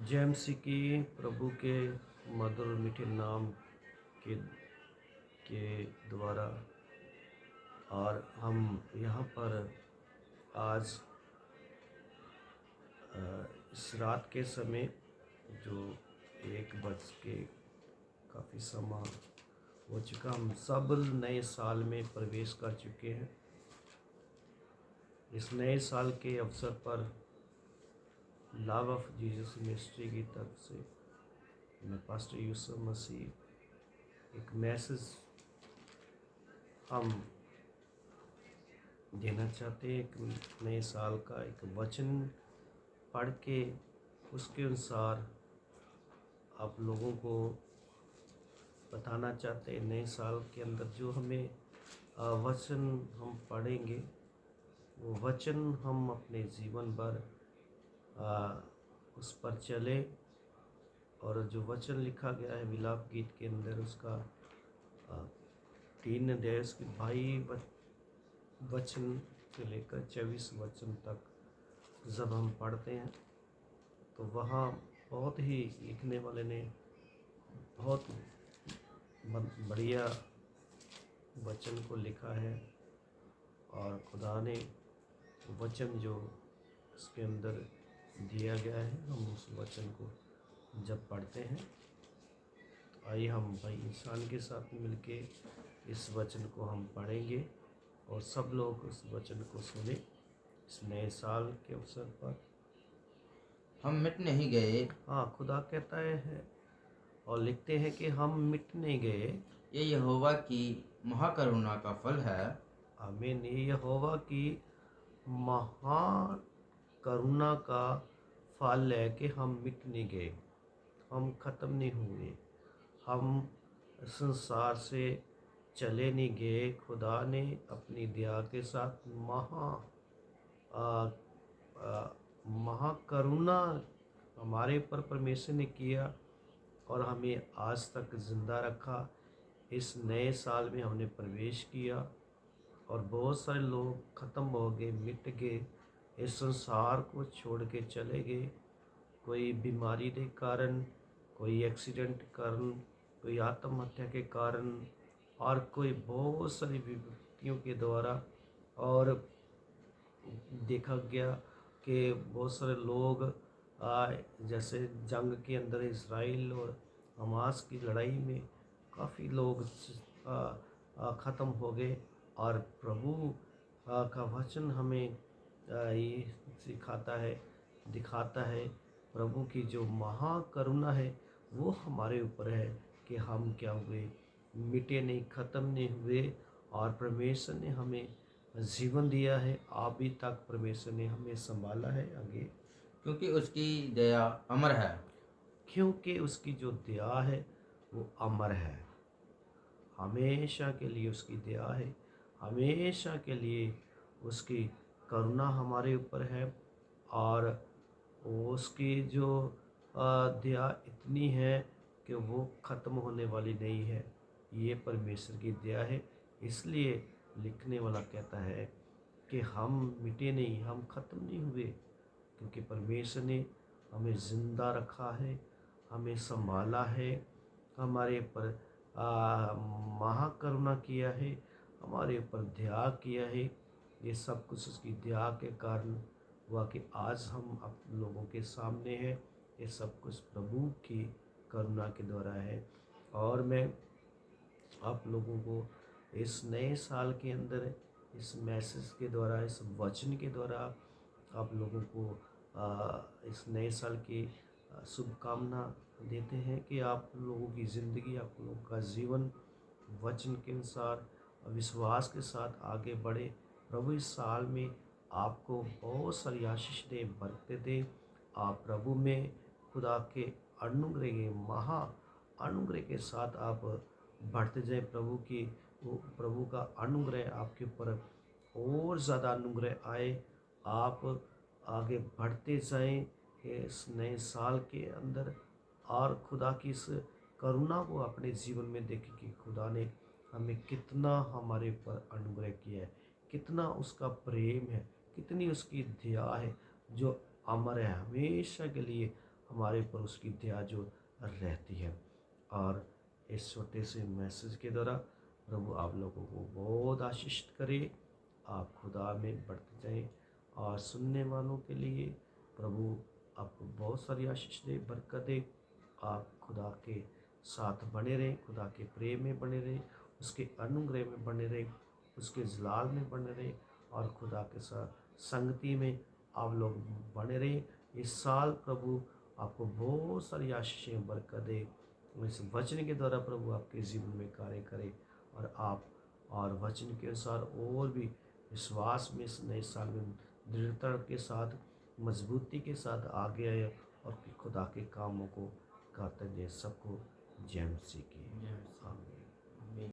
जय मसीह की। प्रभु के मधुर मीठे नाम के द्वारा और हम यहाँ पर आज इस रात के समय जो 1 बज के काफ़ी समय हो चुका, हम सब नए साल में प्रवेश कर चुके हैं। इस नए साल के अवसर पर लव ऑफ जीसस मिनिस्ट्री की तरफ से मैं पास्टर यूसुफ मसीह एक मैसेज हम देना चाहते हैं। एक नए साल का एक वचन पढ़ के उसके अनुसार आप लोगों को बताना चाहते हैं। नए साल के अंदर जो हमें वचन हम पढ़ेंगे, वो वचन हम अपने जीवन भर उस पर चले। और जो वचन लिखा गया है विलाप गीत के अंदर, उसका 3 अध्याय उसके 22 वचन से लेकर 24 वचन तक जब हम पढ़ते हैं तो वहाँ बहुत ही लिखने वाले ने बहुत बढ़िया वचन को लिखा है। और खुदा ने वचन जो इसके अंदर दिया गया है, हम उस वचन को जब पढ़ते हैं तो आइए हम भाई इंसान के साथ मिलके इस वचन को हम पढ़ेंगे और सब लोग उस वचन को सुने इस नए साल के अवसर पर। हम मिट नहीं गए, हाँ, खुदा कहता है और लिखते हैं कि हम मिट नहीं गए। ये यहोवा की महाकरुणा का फल है। आमीन। ये यहोवा की महान करुणा का फल है कि हम मिट नहीं गए, हम ख़त्म नहीं हुए, हम संसार से चले नहीं गए। खुदा ने अपनी दया के साथ महाकरुणा हमारे ऊपर परमेश्वर ने किया और हमें आज तक ज़िंदा रखा। इस नए साल में हमने प्रवेश किया और बहुत सारे लोग ख़त्म हो गए, मिट गए, इस संसार को छोड़ के चले गए। कोई बीमारी के कारण, कोई एक्सीडेंट के कारण, कोई आत्महत्या के कारण और कोई बहुत सारी विपत्तियों के द्वारा। और देखा गया कि बहुत सारे लोग जैसे जंग के अंदर इज़राइल और हमास की लड़ाई में काफ़ी लोग ख़त्म हो गए। और प्रभु का वचन हमें ये सिखाता है, दिखाता है प्रभु की जो महाकरुणा है वो हमारे ऊपर है कि हम क्या हुए, मिटे नहीं, ख़त्म नहीं हुए। और परमेश्वर ने हमें जीवन दिया है, अभी तक परमेश्वर ने हमें संभाला है आगे, क्योंकि उसकी दया अमर है। क्योंकि उसकी जो दया है वो अमर है। हमेशा के लिए उसकी दया है, हमेशा के लिए उसकी करुणा हमारे ऊपर है। और उसकी जो दया इतनी है कि वो ख़त्म होने वाली नहीं है। ये परमेश्वर की दया है। इसलिए लिखने वाला कहता है कि हम मिटे नहीं, हम ख़त्म नहीं हुए, क्योंकि परमेश्वर ने हमें ज़िंदा रखा है, हमें संभाला है, हमारे ऊपर महाकरुणा किया है, हमारे ऊपर दया किया है। ये सब कुछ उसकी दया के कारण हुआ कि आज हम आप लोगों के सामने हैं। ये सब कुछ प्रभु की करुणा के द्वारा है। और मैं आप लोगों को इस नए साल के अंदर इस मैसेज के द्वारा, इस वचन के द्वारा आप लोगों को इस नए साल की शुभकामना देते हैं कि आप लोगों की ज़िंदगी, आप लोगों का जीवन वचन के अनुसार विश्वास के साथ आगे बढ़े। प्रभु इस साल में आपको बहुत सारी आशीष दे, बरकत दे। आप प्रभु में खुदा के अनुग्रह के महा अनुग्रह के साथ आप बढ़ते जाए। प्रभु का अनुग्रह आपके ऊपर और ज़्यादा अनुग्रह आए, आप आगे बढ़ते जाएं इस नए साल के अंदर। और खुदा की इस करुणा को अपने जीवन में देखें कि खुदा ने हमें कितना हमारे ऊपर अनुग्रह किया है, कितना उसका प्रेम है, कितनी उसकी दया है जो अमर है, हमेशा के लिए हमारे ऊपर उसकी दया जो रहती है। और इस छोटे से मैसेज के द्वारा प्रभु आप लोगों को बहुत आशीष करे। आप खुदा में बढ़ते जाएं और सुनने वालों के लिए प्रभु आपको बहुत सारी आशीष दे, बरकत दे। आप खुदा के साथ बने रहें, खुदा के प्रेम में बने रहें, उसके अनुग्रह में बने रहें, उसके जलाल में बने रहें और खुदा के साथ संगति में आप लोग बने रहें। इस साल प्रभु आपको बहुत सारी आशीषें बरकत दे। इस वचन के द्वारा प्रभु आपके जीवन में कार्य करे और आप और वचन के अनुसार और भी विश्वास में इस नए साल में दृढ़ता के साथ, मजबूती के साथ आगे आए और खुदा के कामों को करते जाए। सबको जय मसीह की।